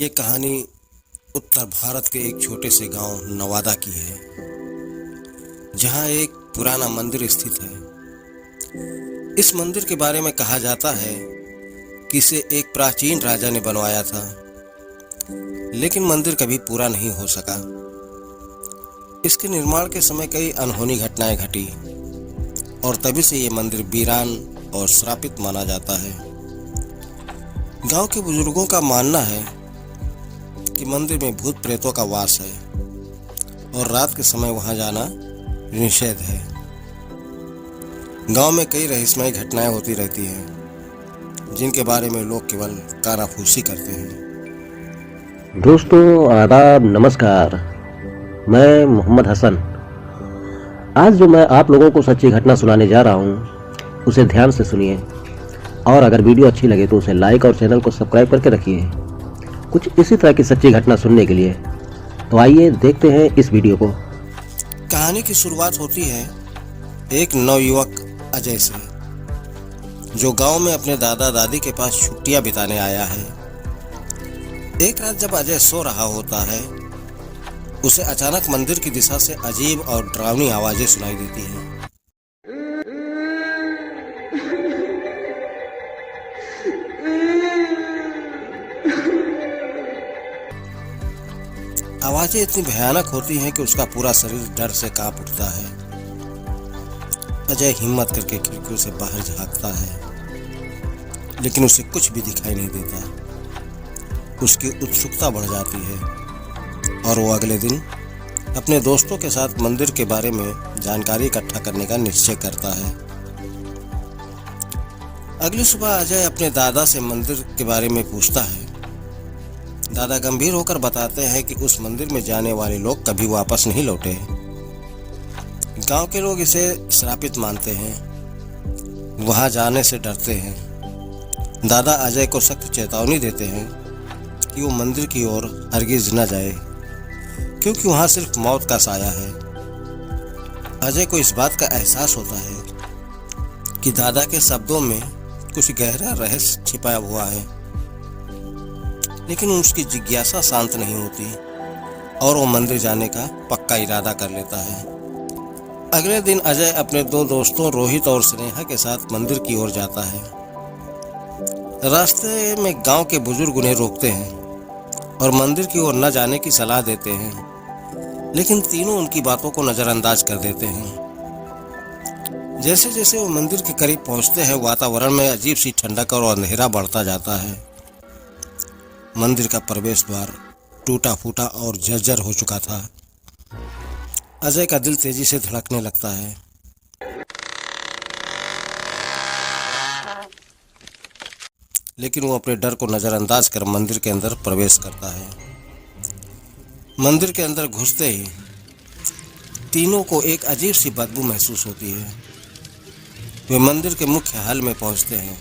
ये कहानी उत्तर भारत के एक छोटे से गांव नवादा की है, जहां एक पुराना मंदिर स्थित है। इस मंदिर के बारे में कहा जाता है कि इसे एक प्राचीन राजा ने बनवाया था, लेकिन मंदिर कभी पूरा नहीं हो सका। इसके निर्माण के समय कई अनहोनी घटनाएं घटी और तभी से ये मंदिर वीरान और श्रापित माना जाता है। गांव के बुजुर्गों का मानना है कि मंदिर में भूत प्रेतों का वास है और रात के समय वहां जाना निषेध है। गांव में कई रहस्यमय घटनाएं होती रहती हैं, जिनके बारे में लोग केवल कानाफूसी करते हैं। दोस्तों आदाब, नमस्कार। मैं मोहम्मद हसन। आज जो मैं आप लोगों को सच्ची घटना सुनाने जा रहा हूँ उसे ध्यान से सुनिए, और अगर वीडियो अच्छी लगे तो उसे लाइक और चैनल को सब्सक्राइब करके रखिए कुछ इसी तरह की सच्ची घटना सुनने के लिए। तो आइए देखते हैं इस वीडियो को। कहानी की शुरुआत होती है एक नवयुवक अजय से, जो गांव में अपने दादा दादी के पास छुट्टियां बिताने आया है। एक रात जब अजय सो रहा होता है, उसे अचानक मंदिर की दिशा से अजीब और डरावनी आवाजें सुनाई देती हैं। आवाजें इतनी भयानक होती हैं कि उसका पूरा शरीर डर से कांप उठता है। अजय हिम्मत करके खिड़कियों से बाहर झांकता है, लेकिन उसे कुछ भी दिखाई नहीं देता। उसकी उत्सुकता बढ़ जाती है और वो अगले दिन अपने दोस्तों के साथ मंदिर के बारे में जानकारी इकट्ठा करने का निश्चय करता है। अगली सुबह अजय अपने दादा से मंदिर के बारे में पूछता है। दादा गंभीर होकर बताते हैं कि उस मंदिर में जाने वाले लोग कभी वापस नहीं लौटे। गांव के लोग इसे श्रापित मानते हैं, वहां जाने से डरते हैं। दादा अजय को सख्त चेतावनी देते हैं कि वो मंदिर की ओर हरगिज न जाए, क्योंकि वहां सिर्फ मौत का साया है। अजय को इस बात का एहसास होता है कि दादा के शब्दों में कुछ गहरा रहस्य छिपाया हुआ है, लेकिन उसकी जिज्ञासा शांत नहीं होती और वो मंदिर जाने का पक्का इरादा कर लेता है। अगले दिन अजय अपने दो दोस्तों रोहित और स्नेहा के साथ मंदिर की ओर जाता है। रास्ते में गांव के बुजुर्ग उन्हें रोकते हैं और मंदिर की ओर न जाने की सलाह देते हैं, लेकिन तीनों उनकी बातों को नजरअंदाज कर देते हैं। जैसे जैसे वो मंदिर के करीब पहुंचते हैं, वातावरण में अजीब सी ठंडक और अंधेरा बढ़ता जाता है। मंदिर का प्रवेश द्वार टूटा फूटा और जर्जर हो चुका था। अजय का दिल तेजी से धड़कने लगता है। लेकिन वो अपने डर को नजरअंदाज कर मंदिर के अंदर प्रवेश करता है। मंदिर के अंदर घुसते ही तीनों को एक अजीब सी बदबू महसूस होती है। वे मंदिर के मुख्य हॉल में पहुंचते हैं,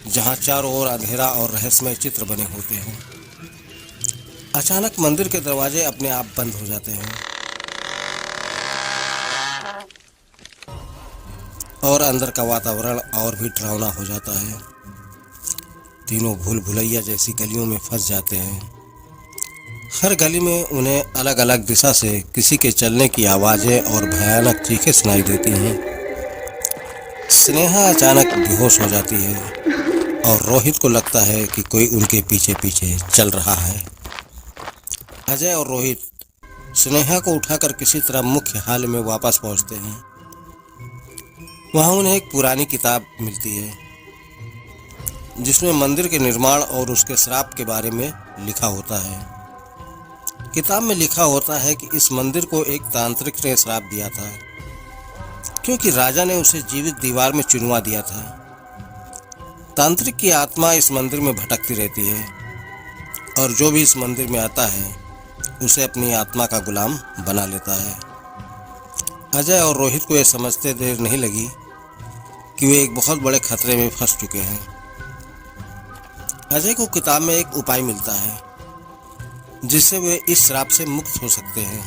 जहां चारों ओर अंधेरा और रहस्यमय चित्र बने होते हैं। अचानक मंदिर के दरवाजे अपने आप बंद हो जाते हैं और अंदर का वातावरण और भी डरावना हो जाता है। तीनों भूल भुलैया जैसी गलियों में फंस जाते हैं। हर गली में उन्हें अलग अलग दिशा से किसी के चलने की आवाजें और भयानक चीखें सुनाई देती हैं। स्नेहा अचानक बेहोश हो जाती है और रोहित को लगता है कि कोई उनके पीछे पीछे चल रहा है। अजय और रोहित स्नेहा को उठाकर किसी तरह मुख्य हॉल में वापस पहुंचते हैं। वहां उन्हें एक पुरानी किताब मिलती है, जिसमें मंदिर के निर्माण और उसके श्राप के बारे में लिखा होता है। किताब में लिखा होता है कि इस मंदिर को एक तांत्रिक ने श्राप दिया था, क्योंकि राजा ने उसे जीवित दीवार में चुनवा दिया था। तांत्रिक की आत्मा इस मंदिर में भटकती रहती है और जो भी इस मंदिर में आता है उसे अपनी आत्मा का गुलाम बना लेता है। अजय और रोहित को यह समझते देर नहीं लगी कि वे एक बहुत बड़े खतरे में फंस चुके हैं। अजय को किताब में एक उपाय मिलता है, जिससे वे इस श्राप से मुक्त हो सकते हैं।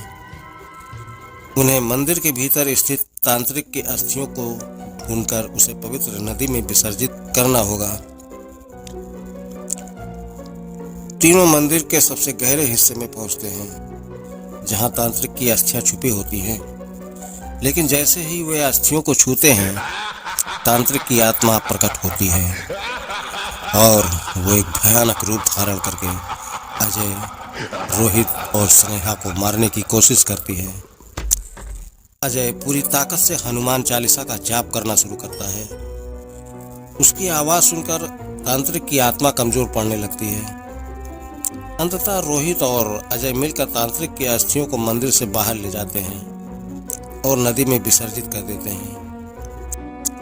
उन्हें मंदिर के भीतर स्थित तांत्रिक की अस्थियों को ढूंढकर उसे पवित्र नदी में विसर्जित करना होगा। तीनों मंदिर के सबसे गहरे हिस्से में पहुंचते हैं, जहां तांत्रिक की अस्थियां छुपी होती हैं। लेकिन जैसे ही वे अस्थियों को छूते हैं, तांत्रिक की आत्मा प्रकट होती है और वो एक भयानक रूप धारण करके अजय, रोहित और स्नेहा को मारने की कोशिश करती है। अजय पूरी ताकत से हनुमान चालीसा का जाप करना शुरू करता है। उसकी आवाज सुनकर तांत्रिक की आत्मा कमजोर पड़ने लगती है। अंततः रोहित और अजय मिलकर तांत्रिक की अस्थियों को मंदिर से बाहर ले जाते हैं और नदी में विसर्जित कर देते हैं।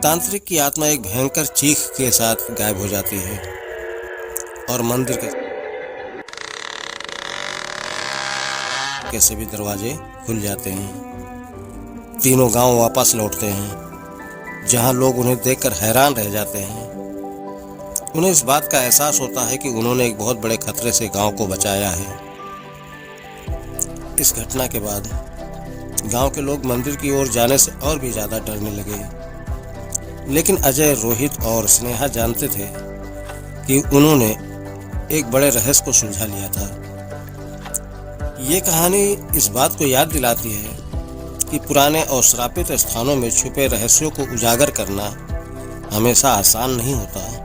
तांत्रिक की आत्मा एक भयंकर चीख के साथ गायब हो जाती है और मंदिर के सभी दरवाजे खुल जाते हैं। तीनों गांव वापस लौटते हैं, जहां लोग उन्हें देखकर हैरान रह जाते हैं। उन्हें इस बात का एहसास होता है कि उन्होंने एक बहुत बड़े खतरे से गांव को बचाया है। इस घटना के बाद गांव के लोग मंदिर की ओर जाने से और भी ज्यादा डरने लगे। लेकिन अजय, रोहित और स्नेहा जानते थे कि उन्होंने एक बड़े रहस्य को सुलझा लिया था। ये कहानी इस बात को याद दिलाती है कि पुराने और श्रापित स्थानों में छुपे रहस्यों को उजागर करना हमेशा आसान नहीं होता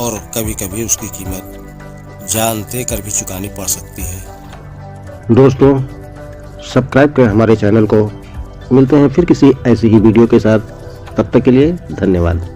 और कभी-कभी उसकी कीमत जान देकर भी चुकानी पड़ सकती है। दोस्तों, सब्सक्राइब करें हमारे चैनल को। मिलते हैं फिर किसी ऐसी ही वीडियो के साथ। तब तक के लिए धन्यवाद।